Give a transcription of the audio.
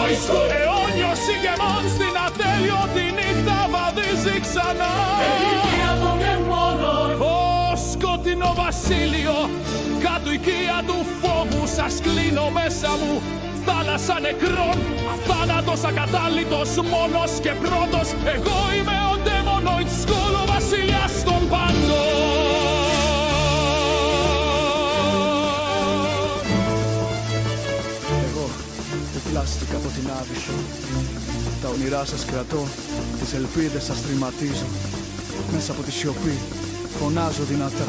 Μόισκο. Αιώνιος ηγεμόν στην ατέλειωτη νύχτα βαδίζει ξανά. Ηλικία των αιώνων. Ω σκοτεινό βασίλειο, κάτω οικία του φόβου σας κλείνω μέσα μου. Θάλασσα νεκρών, αθάνατος ακατάλητος, μόνος και πρώτος. Εγώ είμαι ο Ντέμονοιτς Σκόλ, ο βασιλιάς των πάντων. Εγώ που πλάστηκα από την άβυσσο, τα όνειρά σας κρατώ, τις ελπίδες σας τρηματίζω. Μέσα από τη σιωπή φωνάζω δυνατά.